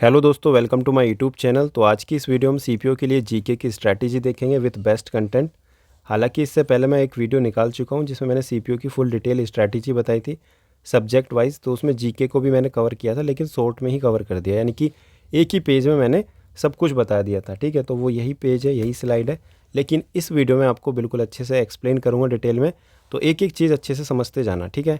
Hello दोस्तों, welcome to my YouTube channel. तो आज की इस वीडियो में सीपीओ के लिए जीके की स्ट्रैटेजी देखेंगे विद बेस्ट कंटेंट। हालांकि इससे पहले मैं एक वीडियो निकाल चुका हूं जिसमें मैंने सीपीओ की फुल डिटेल स्ट्रैटेजी बताई थी सब्जेक्ट वाइज। तो उसमें जीके को भी मैंने कवर किया था, लेकिन शॉर्ट में ही कवर कर दिया, यानी कि एक ही पेज में मैंने सब कुछ बता दिया था। ठीक है, तो वो यही पेज है, यही स्लाइड है, लेकिन इस वीडियो में आपको बिल्कुल अच्छे से एक्सप्लेन करूँगा डिटेल में। तो एक एक चीज़ अच्छे से समझते जाना। ठीक है,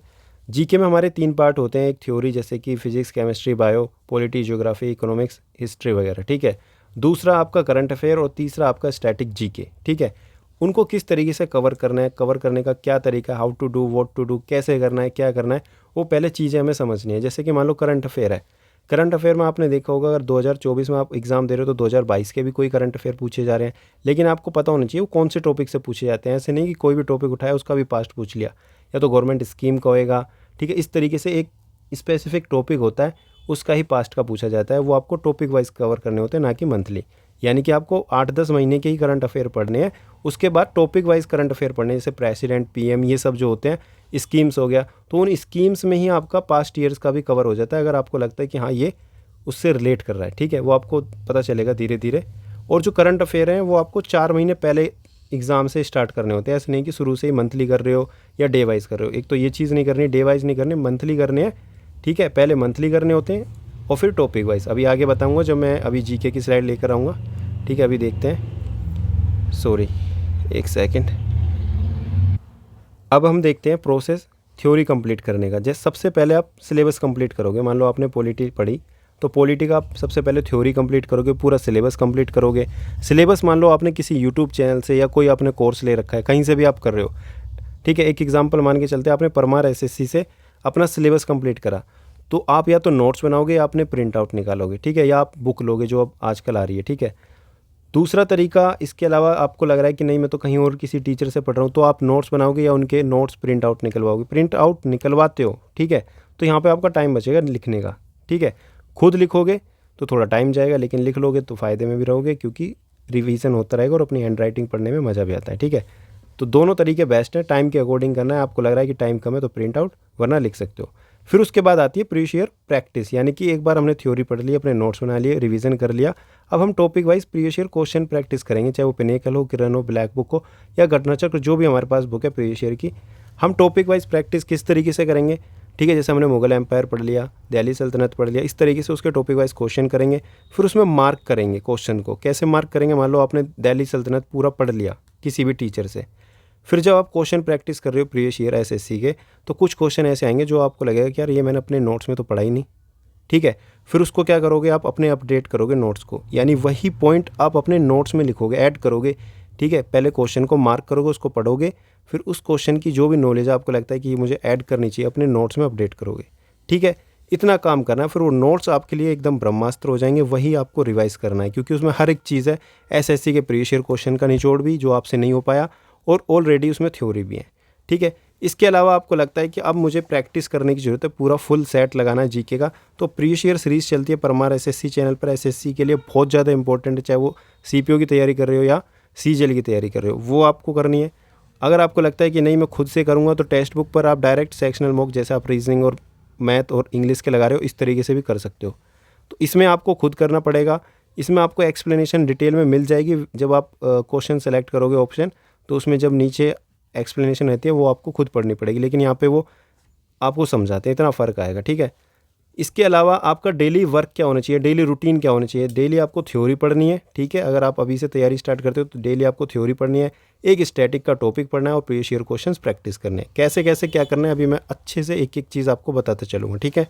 जीके में हमारे 3 पार्ट होते हैं। एक थ्योरी जैसे कि physics, chemistry, bio, polity, geography, economics, history वगैरह। ठीक है, दूसरा आपका करंट अफेयर और तीसरा आपका स्टैटिक जीके। ठीक है, उनको किस तरीके से कवर करना है, कवर करने का क्या तरीका, how to do, what to do, कैसे करना है, क्या करना है, वो पहले चीज़ें हमें समझनी है। जैसे कि मान लो करंट अफेयर है, करंट अफेयर में आपने देखा होगा अगर 2024 में आप एग्जाम दे रहे हो तो 2022 के भी कोई करंट अफेयर पूछे जा रहे हैं, लेकिन आपको पता होना चाहिए वो कौन से टॉपिक से पूछे जाते हैं। ऐसे नहीं कि कोई भी टॉपिक उठाया उसका भी पास्ट पूछ लिया, या तो गवर्नमेंट स्कीम का होएगा। ठीक है, इस तरीके से एक स्पेसिफिक टॉपिक होता है, उसका ही पास्ट का पूछा जाता है। वो आपको टॉपिक वाइज कवर करने होते हैं, ना कि मंथली। यानी कि आपको 8-10 महीने के ही करंट अफेयर पढ़ने हैं, उसके बाद टॉपिक वाइज करंट अफेयर पढ़ने हैं, जैसे प्रेसिडेंट, पीएम, ये सब जो होते हैं, स्कीम्स हो गया। तो उन स्कीम्स में ही आपका पास्ट ईयर्स का भी कवर हो जाता है, अगर आपको लगता है कि हाँ ये उससे रिलेट कर रहा है। ठीक है, वो आपको पता चलेगा धीरे धीरे। और जो करंट अफेयर हैं वो आपको 4 महीने पहले एग्ज़ाम से स्टार्ट करने होते हैं। ऐसे नहीं कि शुरू से ही मंथली कर रहे हो या डे वाइज कर रहे हो। एक तो ये चीज़ नहीं करनी, डे वाइज नहीं करनी, मंथली करने हैं। ठीक है, पहले मंथली करने होते हैं और फिर टॉपिक वाइज। अभी आगे बताऊंगा जब मैं अभी जीके की स्लाइड लेकर आऊँगा। ठीक है, अभी देखते हैं, सॉरी एक सेकेंड। अब हम देखते हैं प्रोसेस थ्योरी कंप्लीट करने का। जैसे सबसे पहले आप सिलेबस कंप्लीट करोगे। मान लो आपने पॉलिटी पढ़ी, तो पॉलिटी का आप सबसे पहले थ्योरी कंप्लीट करोगे, पूरा सिलेबस कंप्लीट करोगे। सिलेबस मान लो आपने किसी यूट्यूब चैनल से या कोई आपने कोर्स ले रखा है, कहीं से भी आप कर रहे हो। ठीक है, एक एग्जांपल मान के चलते हैं, आपने परमार एसएससी से अपना सिलेबस कंप्लीट करा, तो आप या तो नोट्स बनाओगे या आपने प्रिंट आउट निकालोगे। ठीक है, या आप बुक लोगे जो अब आजकल आ रही है। ठीक है, दूसरा तरीका, इसके अलावा आपको लग रहा है कि नहीं मैं तो कहीं और किसी टीचर से पढ़ रहा हूँ, तो आप नोट्स बनाओगे या उनके नोट्स प्रिंट आउट निकलवाओगे। प्रिंट आउट निकलवाते हो, ठीक है, तो यहाँ पे आपका टाइम बचेगा लिखने का। ठीक है, खुद लिखोगे तो थोड़ा टाइम जाएगा, लेकिन लिख लोगे तो फ़ायदे में भी रहोगे, क्योंकि रिवीजन होता रहेगा और अपनी हैंड राइटिंग पढ़ने में मज़ा भी आता है। ठीक है, तो दोनों तरीके बेस्ट है, टाइम के अकॉर्डिंग करना है। आपको लग रहा है कि टाइम कम है तो प्रिंट आउट, वरना लिख सकते हो। फिर उसके बाद आती है प्रीवियस ईयर प्रैक्टिस, यानी कि एक बार हमने थ्योरी पढ़ ली, अपने नोट्स बना लिए, रिवीजन कर लिया, अब हम topic wise previous year question practice करेंगे, चाहे वो पिनेकल हो, किरण हो, ब्लैक बुक हो या घटनाचक्र, जो भी हमारे पास बुक है प्रीवियस ईयर की। हम टॉपिक वाइज प्रैक्टिस किस तरीके से करेंगे? ठीक है, जैसे हमने मुगल एम्पायर पढ़ लिया, दिल्ली सल्तनत पढ़ लिया, इस तरीके से उसके टॉपिक वाइज क्वेश्चन करेंगे। फिर उसमें मार्क करेंगे क्वेश्चन को। कैसे मार्क करेंगे? मान लो आपने दिल्ली सल्तनत पूरा पढ़ लिया किसी भी टीचर से, फिर जब आप क्वेश्चन प्रैक्टिस कर रहे हो प्रीवियस ईयर एसएससी के, तो कुछ क्वेश्चन ऐसे आएंगे जो आपको लगेगा कि यार ये मैंने अपने नोट्स में तो पढ़ा ही नहीं। ठीक है, फिर उसको क्या करोगे? आप अपने अपडेट करोगे नोट्स को, यानी वही पॉइंट आप अपने नोट्स में लिखोगे, ऐड करोगे। ठीक है, पहले क्वेश्चन को मार्क करोगे, उसको पढ़ोगे, फिर उस क्वेश्चन की जो भी नॉलेज आपको लगता है कि ये मुझे ऐड करनी चाहिए, अपने नोट्स में अपडेट करोगे। ठीक है, इतना काम करना है, फिर वो नोट्स आपके लिए एकदम ब्रह्मास्त्र हो जाएंगे। वही आपको रिवाइज करना है, क्योंकि उसमें हर एक चीज़ है। एसएससी के प्रीवियस ईयर क्वेश्चन का निचोड़ भी जो आपसे नहीं हो पाया, और ऑलरेडी उसमें थ्योरी भी है। ठीक है, इसके अलावा आपको लगता है कि अब मुझे प्रैक्टिस करने की ज़रूरत है, पूरा फुल सेट लगाना है जीके का, तो प्रीवियस ईयर सीरीज़ चलती है परमार एसएससी चैनल पर। एसएससी के लिए बहुत ज़्यादा इंपॉर्टेंट है, चाहे वो सीपीओ की तैयारी कर रहे हो या सीजीएल की तैयारी कर रहे हो, वो आपको करनी है। अगर आपको लगता है कि नहीं मैं खुद से करूँगा, तो टेक्स्ट बुक पर आप डायरेक्ट सेक्शनल मॉक, जैसे आप रीजनिंग और मैथ और इंग्लिश के लगा रहे हो, इस तरीके से भी कर सकते हो। तो इसमें आपको खुद करना पड़ेगा। इसमें आपको एक्सप्लेनेशन डिटेल में मिल जाएगी। जब आप क्वेश्चन सेलेक्ट करोगे ऑप्शन, तो उसमें जब नीचे एक्सप्लेनेशन रहती है वो आपको खुद पढ़नी पड़ेगी, लेकिन यहाँ पे वो आपको समझाते हैं, इतना फ़र्क आएगा। ठीक है, इसके अलावा आपका डेली वर्क क्या होना चाहिए, डेली रूटीन क्या होना चाहिए? डेली आपको थ्योरी पढ़नी है। ठीक है, अगर आप अभी से तैयारी स्टार्ट करते हो तो डेली आपको थ्योरी पढ़नी है, एक स्टैटिक का टॉपिक पढ़ना है और प्रीवियस ईयर क्वेश्चंस प्रैक्टिस करने हैं। कैसे कैसे क्या करना है अभी मैं अच्छे से एक एक चीज़ आपको बताते चलूँगा। ठीक है,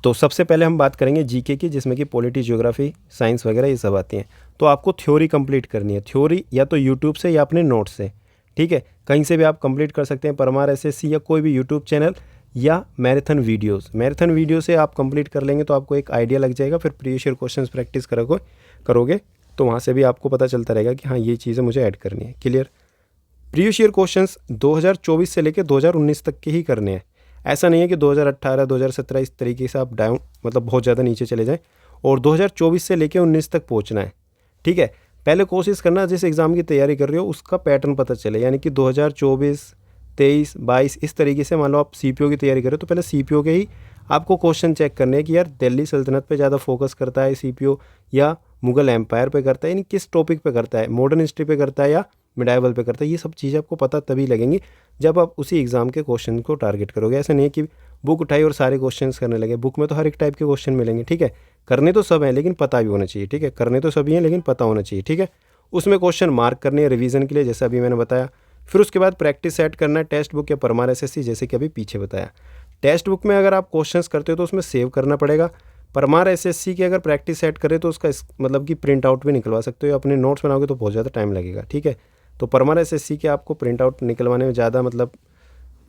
तो सबसे पहले हम बात करेंगे जीके की, जिसमें कि पॉलिटी, ज्योग्राफी, साइंस वगैरह ये सब आती हैं। तो आपको थ्योरी कंप्लीट करनी है। थ्योरी या तो यूट्यूब से या अपने नोट्स से। ठीक है, कहीं से भी आप कंप्लीट कर सकते हैं, परमार एसएससी या कोई भी यूट्यूब चैनल या मैराथन वीडियोस। मैराथन वीडियो से आप कंप्लीट कर लेंगे तो आपको एक आइडिया लग जाएगा। फिर प्रीवियस ईयर क्वेश्चंस प्रैक्टिस करोगे तो वहाँ से भी आपको पता चलता रहेगा कि हाँ ये चीज़ें मुझे ऐड करनी है। क्लियर? प्रीवियस ईयर क्वेश्चंस 2024 से लेकर 2019 तक के ही करने हैं। ऐसा नहीं है कि 2018, 2017 इस तरीके से आप डाउन, मतलब बहुत ज़्यादा नीचे चले जाएं, और 2024 से लेकर 19 तक पहुँचना है। ठीक है, पहले कोशिश करना जिस एग्ज़ाम की तैयारी कर रहे हो उसका पैटर्न पता चले, यानी कि 2024, 23, 22 इस तरीके से। मान लो आप सीपीओ की तैयारी कर रहे हो तो पहले सीपीओ के ही आपको क्वेश्चन चेक करने हैं कि यार दिल्ली सल्तनत पे ज़्यादा फोकस करता है सीपीओ या मुगल एम्पायर पे करता है, यानी किस टॉपिक पे करता है, मॉडर्न हिस्ट्री पे करता है या मिडाइवल पे करता है। ये सब चीज़ें आपको पता तभी लगेंगी जब आप उसी एग्ज़ाम के क्वेश्चन को टारगेट करोगे। ऐसा नहीं है कि बुक उठाई और सारे क्वेश्चन करने लगे। बुक में तो हर एक टाइप के क्वेश्चन मिलेंगे, ठीक है। करने तो सब हैं लेकिन पता भी होना चाहिए, ठीक है। करने तो सभी हैं लेकिन पता होना चाहिए, ठीक है। उसमें क्वेश्चन मार्क करने हैं रिवीजन के लिए, जैसे अभी मैंने बताया। फिर उसके बाद प्रैक्टिस सेट करना है, टेक्स्ट बुक या परमार एसएससी, जैसे कि अभी पीछे बताया। टेक्स्ट बुक में अगर आप क्वेश्चंस करते हो तो उसमें सेव करना पड़ेगा। परमार एसएससी की अगर प्रैक्टिस सेट करें तो उसका मतलब कि प्रिंट आउट भी निकलवा सकते हो, या अपने नोट्स बनाओगे तो बहुत ज़्यादा टाइम लगेगा, ठीक है। तो परमार एसएससी के आपको प्रिंट आउट निकलवाने में ज़्यादा मतलब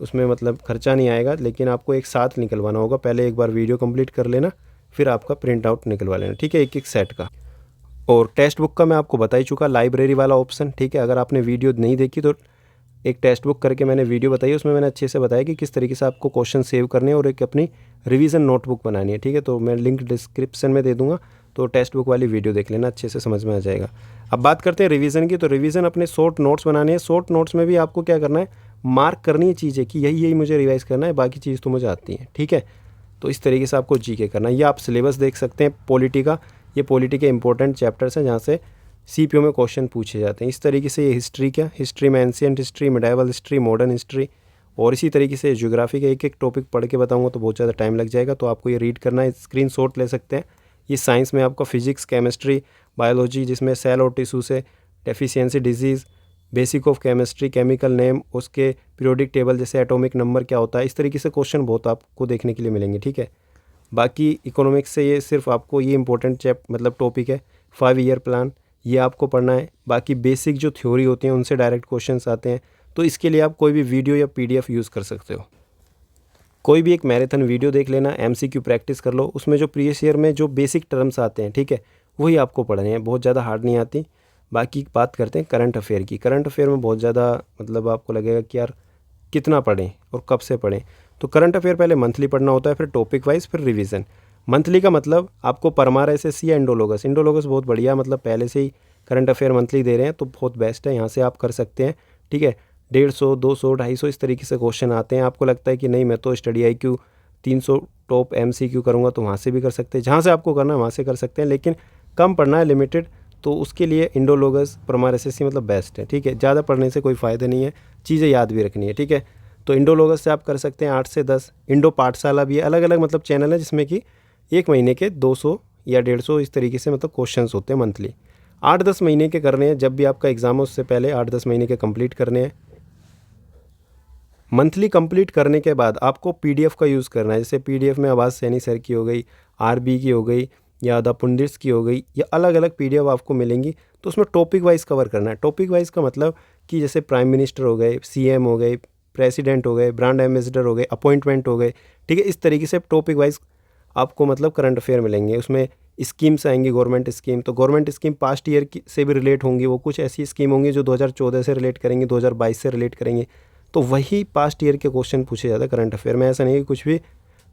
उसमें मतलब खर्चा नहीं आएगा, लेकिन आपको एक साथ निकलवाना होगा। पहले एक बार वीडियो कंप्लीट कर लेना, फिर आपका प्रिंट आउट निकलवा लेना, ठीक है, एक एक सेट का। और टेक्स्ट बुक का मैं आपको बता ही चुका, लाइब्रेरी वाला ऑप्शन, ठीक है। अगर आपने वीडियो नहीं देखी तो एक टेक्स्ट बुक करके मैंने वीडियो बताई, उसमें मैंने अच्छे से बताया कि किस तरीके से आपको क्वेश्चन सेव करने हैं और एक अपनी रिवीजन नोटबुक बनानी है, ठीक है। तो मैं लिंक डिस्क्रिप्शन में दे दूंगा, तो टेक्स्ट बुक वाली वीडियो देख लेना, अच्छे से समझ में आ जाएगा। अब बात करते हैं रिवीजन की। तो रिवीजन अपने शॉर्ट नोट्स बनाने हैं। शॉर्ट नोट्स में भी आपको क्या करना है, मार्क करनी है चीज़ें कि यही मुझे रिवाइज करना है, बाकी चीज़ तो मुझे आती है, ठीक है। तो इस तरीके से आपको जीके करना है। ये आप सिलेबस देख सकते हैं पॉलिटी का, ये पॉलिटी के इंपॉर्टेंट चैप्टर्स हैं जहाँ से सीपीओ में क्वेश्चन पूछे जाते हैं। इस तरीके से ये हिस्ट्री क्या, हिस्ट्री में ancient history, medieval history, modern history, और इसी तरीके से ज्योग्राफी का एक एक टॉपिक पढ़ के बताऊंगा तो बहुत ज़्यादा टाइम लग जाएगा। तो आपको ये रीड करना है, स्क्रीनशॉट ले सकते हैं। ये साइंस में आपका फिजिक्स, केमिस्ट्री, बायोलॉजी, जिसमें सेल और टिश्यू से deficiency disease, basic of chemistry, chemical name, उसके पीरियोडिक टेबल जैसे एटॉमिक नंबर क्या होता है, इस तरीके से क्वेश्चन बहुत आपको देखने के लिए मिलेंगे, ठीक है। बाकी इकोनॉमिक्स से ये सिर्फ आपको ये इंपॉर्टेंट मतलब टॉपिक है। 5 ईयर प्लान ये आपको पढ़ना है। बाकी बेसिक जो थ्योरी होती हैं उनसे डायरेक्ट क्वेश्चंस आते हैं, तो इसके लिए आप कोई भी वीडियो या पीडीएफ यूज़ कर सकते हो। कोई भी एक मैराथन वीडियो देख लेना, एमसीक्यू प्रैक्टिस कर लो, उसमें जो प्रीवियस ईयर में जो बेसिक टर्म्स आते हैं, ठीक है, वही आपको पढ़ने हैं, बहुत ज़्यादा हार्ड नहीं आती। बाकी बात करते हैं करंट अफेयर की। करंट अफेयर में बहुत ज़्यादा मतलब आपको लगेगा कि यार कितना पढ़ें और कब से पढ़ें। तो करंट अफेयर पहले मंथली पढ़ना होता है, फिर टॉपिक वाइज, फिर रिवीजन। मंथली का मतलब आपको परमार एसएससी या इंडोलोगस, इंडोलोगस बहुत बढ़िया, मतलब पहले से ही करंट अफेयर मंथली दे रहे हैं तो बहुत बेस्ट है, यहाँ से आप कर सकते हैं, ठीक है। 150, 200, 250 इस तरीके से क्वेश्चन आते हैं। आपको लगता है कि नहीं मैं तो स्टडी IQ 300 टॉप MCQ करूँगा, तो वहाँ से भी कर सकते हैं, जहाँ से आपको करना है वहाँ से कर सकते हैं, लेकिन कम पढ़ना है, लिमिटेड, तो उसके लिए इंडोलोगस, परमार एसएससी मतलब बेस्ट है, ठीक है। ज़्यादा पढ़ने से कोई फ़ायदा नहीं है, चीज़ें याद भी रखनी है, ठीक है। तो इंडोलोगस से आप कर सकते हैं 8 से 10। इंडो पाठशाला भी है, अलग अलग मतलब चैनल है जिसमें कि एक महीने के 200 या 150 इस तरीके से मतलब क्वेश्चंस होते हैं मंथली। 8-10 महीने के करने हैं, जब भी आपका एग्ज़ाम है उससे पहले 8-10 महीने के कंप्लीट करने हैं। मंथली कंप्लीट करने के बाद आपको पीडीएफ का यूज़ करना है। जैसे पीडीएफ में आवाज़ सैनी सर की हो गई, आरबी की हो गई, या द पुंडिट्स की हो गई, या अलग अलग पीडीएफ आपको मिलेंगी, तो उसमें टॉपिक वाइज कवर करना है। टॉपिक वाइज का मतलब कि जैसे प्राइम मिनिस्टर हो गए, सीएम हो गए, प्रेसिडेंट हो गए, ब्रांड एम्बेसडर हो गए, अपॉइंटमेंट हो गए, ठीक है। इस तरीके से टॉपिक वाइज आपको मतलब करंट अफेयर मिलेंगे। उसमें स्कीम्स आएंगी, गवर्नमेंट स्कीम, तो गवर्नमेंट स्कीम पास्ट ईयर की से भी रिलेट होंगी। वो कुछ ऐसी स्कीम होंगी जो 2014 से रिलेट करेंगे, 2022 से रिलेट करेंगे, तो वही पास्ट ईयर के क्वेश्चन पूछे जाते हैं करंट अफेयर में। ऐसा नहीं कि कुछ भी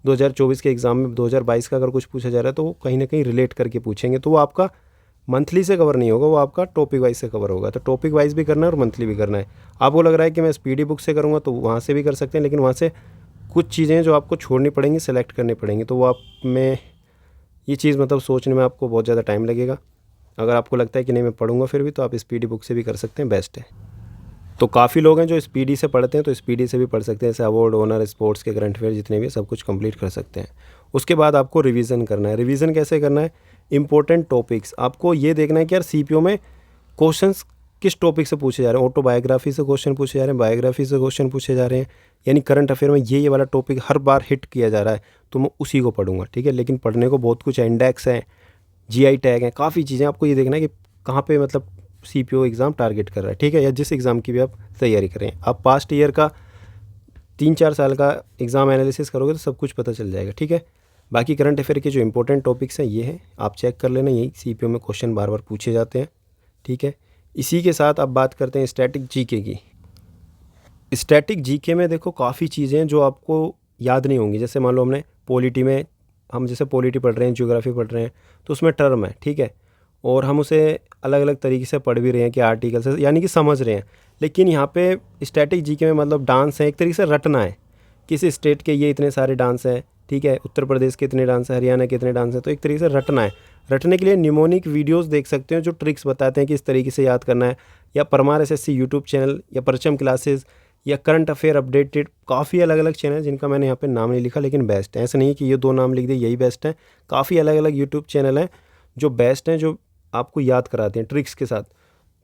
2024 के एग्ज़ाम में 2022 का अगर कुछ पूछा जा रहा है तो वो कहीं ना कहीं रिलेट करके पूछेंगे, तो वो आपका मंथली से कवर नहीं होगा, वो आपका टॉपिक वाइज से कवर होगा। तो टॉपिक वाइज भी करना है और मंथली भी करना है। आपको लग रहा है कि मैं स्पीडी बुक से करूँगा, तो वहाँ से भी कर सकते हैं, लेकिन वहाँ से कुछ चीज़ें जो आपको छोड़नी पड़ेंगी, सेलेक्ट करनी पड़ेंगी, तो वो आप में ये चीज़ मतलब सोचने में आपको बहुत ज़्यादा टाइम लगेगा। अगर आपको लगता है कि नहीं मैं पढ़ूंगा फिर भी, तो आप स्पीडी बुक से भी कर सकते हैं, बेस्ट है। तो काफ़ी लोग हैं जो स्पीडी से पढ़ते हैं, तो स्पीडी से भी पढ़ सकते हैं। जैसे अवार्ड, ऑनर, स्पोर्ट्स के करंट अफेयर जितने भी सब कुछ कंप्लीट कर सकते हैं। उसके बाद आपको रिवीजन करना है। रिवीजन कैसे करना है, इंपॉर्टेंट टॉपिक्स आपको ये देखना है कि यार सीपीओ में क्वेश्चंस किस टॉपिक से पूछे जा रहे हैं। ऑटोबायोग्राफी से क्वेश्चन पूछे जा रहे हैं, बायोग्राफी से क्वेश्चन पूछे जा रहे हैं, यानी करंट अफेयर में ये वाला टॉपिक हर बार हिट किया जा रहा है, तो मैं उसी को पढ़ूंगा, ठीक है। लेकिन पढ़ने को बहुत कुछ है, इंडेक्स है, GI टैग है, काफ़ी चीज़ें। आपको ये देखना है कि कहाँ पे मतलब सीपीओ एग्ज़ाम टारगेट कर रहा है, ठीक है, या जिस एग्ज़ाम की भी आप तैयारी करें। आप पास्ट ईयर का 3-4 साल का एग्ज़ाम एनालिसिस करोगे तो सब कुछ पता चल जाएगा, ठीक है। बाकी करंट अफेयर के जो इंपॉर्टेंट टॉपिक्स हैं ये हैं, आप चेक कर लेना, यही सीपीओ में क्वेश्चन बार बार पूछे जाते हैं, ठीक है। इसी के साथ अब बात करते हैं स्टैटिक जीके की। स्टैटिक जीके में देखो काफ़ी चीज़ें जो आपको याद नहीं होंगी। जैसे मान लो हमने पॉलिटी में, हम जैसे पॉलिटी पढ़ रहे हैं, ज्योग्राफी पढ़ रहे हैं, तो उसमें टर्म है, ठीक है, और हम उसे अलग अलग तरीके से पढ़ भी रहे हैं कि आर्टिकल से, यानी कि समझ रहे हैं। लेकिन यहाँ पे स्टैटिक जीके में मतलब डांस है, एक तरीके से रटना है, किस स्टेट के ये इतने सारे डांस हैं, ठीक है, उत्तर प्रदेश के इतने डांस है, हरियाणा के इतने डांस है, तो एक तरीके से रटना है। रटने के लिए निमोनिक वीडियोस देख सकते हो जो ट्रिक्स बताते हैं कि इस तरीके से याद करना है, या परमार एसएससी यूट्यूब चैनल, या परचम क्लासेस, या करंट अफेयर अपडेटेड, काफ़ी अलग अलग चैनल जिनका मैंने यहाँ पे नाम नहीं लिखा लेकिन बेस्ट है। ऐसा नहीं है कि ये 2 नाम लिख दिए यही बेस्ट है, काफ़ी अलग अलग यूट्यूब चैनल हैं जो बेस्ट हैं, जो आपको याद कराते हैं ट्रिक्स के साथ,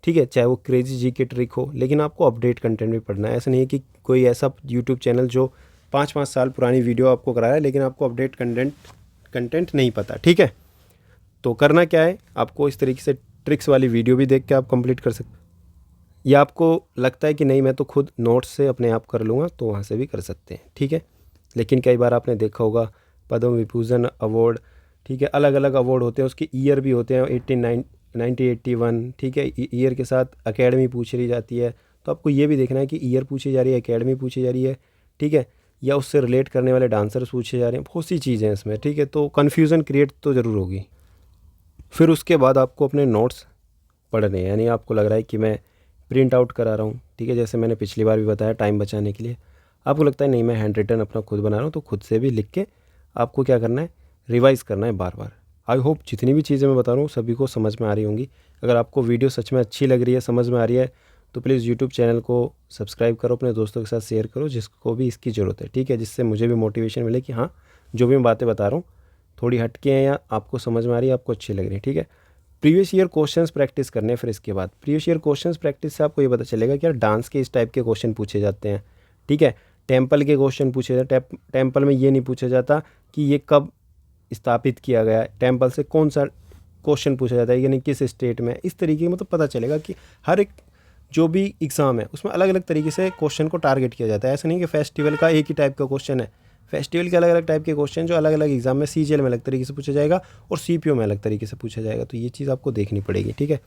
ठीक है। चाहे वो क्रेजी जी के ट्रिक हो, लेकिन आपको अपडेट कंटेंट भी पढ़ना है। ऐसा नहीं है कि कोई ऐसा यूट्यूब चैनल जो 5-5 साल पुरानी वीडियो आपको करा रहा है लेकिन आपको अपडेट कंटेंट नहीं पता, ठीक है। तो करना क्या है, आपको इस तरीके से ट्रिक्स वाली वीडियो भी देख के आप कंप्लीट कर सकते, या आपको लगता है कि नहीं मैं तो खुद नोट्स से अपने आप कर लूँगा, तो वहाँ से भी कर सकते हैं, ठीक है। लेकिन कई बार आपने देखा होगा पद्म विभूषण अवार्ड, ठीक है, अलग अलग अवार्ड होते हैं, उसके ईयर भी होते हैं 1981, ठीक है, ईयर के साथ एकेडमी पूछ ली जाती है, तो आपको ये भी देखना है कि ईयर पूछी जा रही है, एकेडमी पूछी जा रही है, ठीक है, या उससे रिलेट करने वाले डांसर्स पूछे जा रहे हैं, बहुत सी चीज़ें हैं इसमें, ठीक है। तो कन्फ्यूज़न क्रिएट तो ज़रूर होगी। फिर उसके बाद आपको अपने नोट्स पढ़ने हैं, यानी आपको लग रहा है कि मैं प्रिंट आउट करा रहा हूँ, ठीक है, जैसे मैंने पिछली बार भी बताया टाइम बचाने के लिए। आपको लगता है नहीं मैं हैंड रिटन अपना खुद बना रहा हूँ, तो खुद से भी लिख के आपको क्या करना है, रिवाइज़ करना है बार बार। आई होप जितनी भी चीज़ें मैं बता रहा हूँ सभी को समझ में आ रही होंगी। अगर आपको वीडियो सच में अच्छी लग रही है, समझ में आ रही है, तो प्लीज़ यूट्यूब चैनल को सब्सक्राइब करो, अपने दोस्तों के साथ शेयर करो जिसको भी इसकी ज़रूरत है, ठीक है, जिससे मुझे भी मोटिवेशन मिले कि हाँ जो भी मैं बातें बता रहा हूँ थोड़ी हटके हैं, या आपको समझ में आ रही है, आपको अच्छी लग रही है, ठीक है। प्रीवियस ईयर क्वेश्चंस प्रैक्टिस करने हैं। फिर इसके बाद प्रीवियस ईयर क्वेश्चंस प्रैक्टिस से आपको ये पता चलेगा कि यार डांस के इस टाइप के क्वेश्चन पूछे जाते हैं, ठीक है। टेम्पल के क्वेश्चन पूछे जाते हैं, टेम्पल में ये नहीं पूछा जाता कि ये कब स्थापित किया गया है, टेम्पल से कौन सा क्वेश्चन पूछा जाता है, यानी किस स्टेट में, इस तरीके मतलब पता चलेगा कि हर एक जो भी एग्ज़ाम है उसमें अलग अलग तरीके से क्वेश्चन को टारगेट किया जाता है। ऐसा नहीं कि फेस्टिवल का एक ही टाइप का क्वेश्चन है, फेस्टिवल के अलग अलग टाइप के क्वेश्चन जो अलग अलग एग्जाम में सीजीएल में अलग तरीके से पूछा जाएगा और सीपीओ में अलग तरीके से पूछा जाएगा, तो ये चीज़ आपको देखनी पड़ेगी, ठीक है।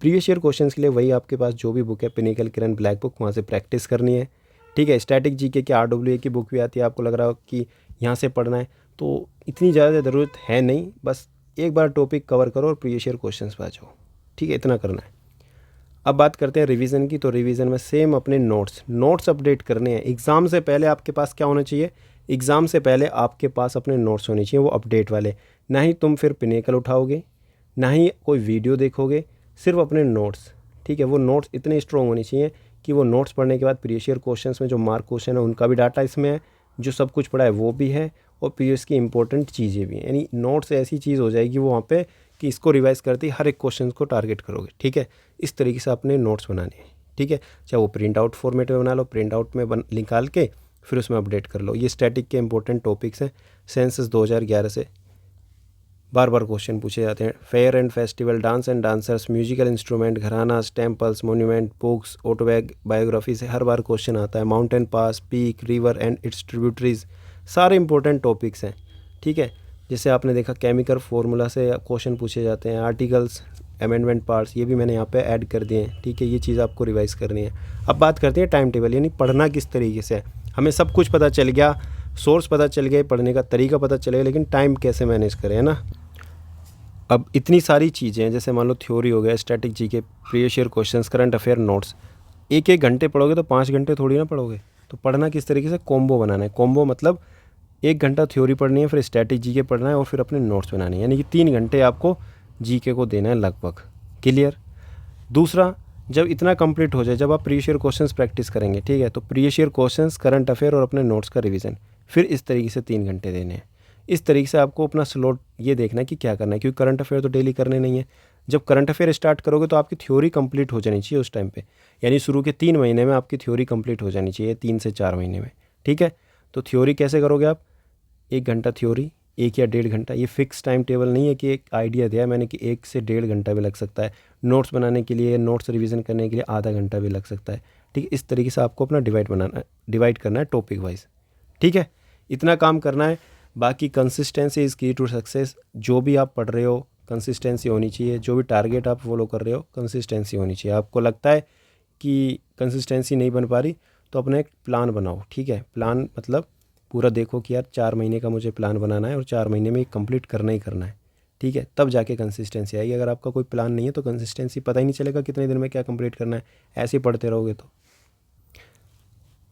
प्रीवियस ईयर क्वेश्चंस के लिए वही आपके पास जो भी बुक है, पिनिकल, किरण, ब्लैक बुक, वहाँ से प्रैक्टिस करनी है, ठीक है। स्टैटिक जीके की आरडब्ल्यूए की बुक भी आती है, आपको लग रहा हो कि यहाँ से पढ़ना है, तो इतनी ज़्यादा ज़रूरत है नहीं, बस एक बार टॉपिक कवर करो और प्रीवियस ईयर क्वेश्चंस पे आ जाओ, ठीक है, इतना करना है। अब बात करते हैं रिवीजन की। तो रिवीजन में सेम अपने नोट्स अपडेट करने हैं। एग्ज़ाम से पहले आपके पास क्या होना चाहिए, एग्ज़ाम से पहले आपके पास अपने नोट्स होने चाहिए वो अपडेट वाले, ना ही तुम फिर पिनेकल उठाओगे, ना ही कोई वीडियो देखोगे, सिर्फ अपने नोट्स, ठीक है। वो नोट्स इतने स्ट्रॉन्ग होने चाहिए कि वो नोट्स पढ़ने के बाद प्रीवियस ईयर क्वेश्चंस में जो मार्क क्वेश्चन है उनका भी डाटा इसमें है, जो सब कुछ पढ़ा है वो भी है, और प्रीवियस की इंपॉर्टेंट चीज़ें भी हैं। यानी नोट्स ऐसी चीज़ हो जाएगी वो वहाँ पे कि इसको रिवाइज़ करते ही हर एक क्वेश्चन को टारगेट करोगे, ठीक है। इस तरीके से अपने नोट्स बनाने हैं, ठीक है। चाहे वो प्रिंट आउट फॉर्मेट में बना लो, प्रिंट आउट में निकाल के फिर उसमें अपडेट कर लो। ये स्टैटिक के इंपॉर्टेंट टॉपिक्स हैं। सेंसस 2011 से बार बार क्वेश्चन पूछे जाते हैं। Fair and festival, dance and dancers, musical instrument, gharanas, temples, monument, books, autobiography से हर बार क्वेश्चन आता है। Mountain pass, peak, river and it's tributaries, सारे इंपॉर्टेंट टॉपिक्स हैं, ठीक है। जैसे आपने देखा केमिकल फार्मूला से क्वेश्चन पूछे जाते हैं। आर्टिकल्स, अमेंडमेंट पार्ट्स, ये भी मैंने यहाँ पे ऐड कर दिए हैं, ठीक है। ये चीज़ आपको रिवाइज़ करनी है। अब बात करते हैं टाइम टेबल, यानी पढ़ना किस तरीके से है। हमें सब कुछ पता चल गया, सोर्स पता चल गया, पढ़ने का तरीका पता चलेगा, लेकिन टाइम कैसे मैनेज करें, है ना। अब इतनी सारी चीज़ें हैं, जैसे मान लो थ्योरी हो गया, static GK, previous year questions, current affair, notes, एक एक घंटे पढ़ोगे तो 5 घंटे थोड़ी ना पढ़ोगे। तो पढ़ना किस तरीके से, कॉम्बो बनाना है। कॉम्बो मतलब 1 घंटा थ्योरी पढ़नी है, फिर स्टैटिक जीके पढ़ना है और फिर अपने नोट्स बनाने हैं, यानी कि 3 घंटे आपको जीके को देना है लगभग। क्लियर। दूसरा, जब इतना कंप्लीट हो जाए, जब आप प्रीवियस ईयर क्वेश्चंस प्रैक्टिस करेंगे, ठीक है, तो previous year questions, current affair और अपने नोट्स का रिवीजन, फिर इस तरीके से 3 घंटे देने हैं। इस तरीके से आपको अपना स्लॉट ये देखना है कि क्या करना है, क्योंकि करंट अफेयर तो डेली करने नहीं है। जब करंट अफेयर स्टार्ट करोगे तो आपकी थ्योरी कंप्लीट हो जानी चाहिए उस टाइम पे, यानी शुरू के 3 महीने में आपकी थ्योरी कंप्लीट हो जानी चाहिए, 3 से 4 महीने में, ठीक है। तो थ्योरी कैसे करोगे आप, 1 घंटा थ्योरी, 1 या 1.5 घंटा, ये फिक्स टाइम टेबल नहीं है कि एक आइडिया दिया मैंने कि 1 से 1.5 घंटा भी लग सकता है। नोट्स बनाने के लिए, नोट्स रिवीजन करने के लिए आधा घंटा भी लग सकता है, ठीक है। इस तरीके से आपको अपना डिवाइड करना है टॉपिक वाइज, ठीक है। इतना काम करना है। बाकी कंसिस्टेंसी इज़ की टू सक्सेस। जो भी आप पढ़ रहे हो कंसिस्टेंसी होनी चाहिए, जो भी टारगेट आप फॉलो कर रहे हो कंसिस्टेंसी होनी चाहिए। आपको लगता है कि कंसिस्टेंसी नहीं बन पा रही तो अपना एक प्लान बनाओ, ठीक है। प्लान मतलब पूरा देखो कि यार 4 महीने का मुझे प्लान बनाना है और 4 महीने में ये कंप्लीट करना ही करना है, ठीक है, तब जाके कंसिस्टेंसी आएगी। अगर आपका कोई प्लान नहीं है तो कंसिस्टेंसी पता ही नहीं चलेगा कितने दिन में क्या कंप्लीट करना है, ऐसे ही पढ़ते रहोगे तो।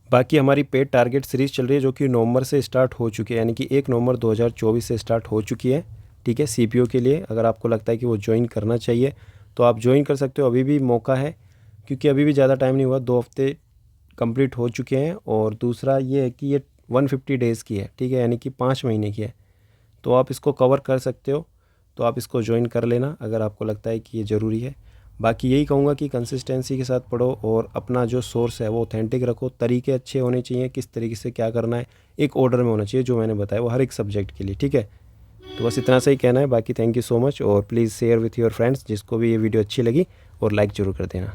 बाकी हमारी पेड टारगेट सीरीज़ चल रही है जो कि नवंबर से स्टार्ट हो चुकी है, यानी कि 1 नवंबर 2024 से स्टार्ट हो चुकी है। ठीक है, CPO के लिए अगर आपको लगता है कि वो ज्वाइन करना चाहिए तो आप ज्वाइन कर सकते हो, अभी भी मौका है, क्योंकि अभी भी ज़्यादा टाइम नहीं हुआ, 2 हफ्ते कंप्लीट हो चुके हैं। और दूसरा ये है कि ये 150 डेज़ की है, ठीक है, यानी कि 5 महीने की है, तो आप इसको कवर कर सकते हो, तो आप इसको ज्वाइन कर लेना अगर आपको लगता है कि ये ज़रूरी है। बाकी यही कहूँगा कि कंसिस्टेंसी के साथ पढ़ो और अपना जो सोर्स है वो ऑथेंटिक रखो, तरीके अच्छे होने चाहिए, किस तरीके से क्या करना है एक ऑर्डर में होना चाहिए, जो मैंने बताया वो हर एक सब्जेक्ट के लिए। ठीक है, तो बस इतना सा ही कहना है। बाकी थैंक यू सो मच, और please share with your friends, जिसको भी ये वीडियो अच्छी लगी, और लाइक ज़रूर कर देना।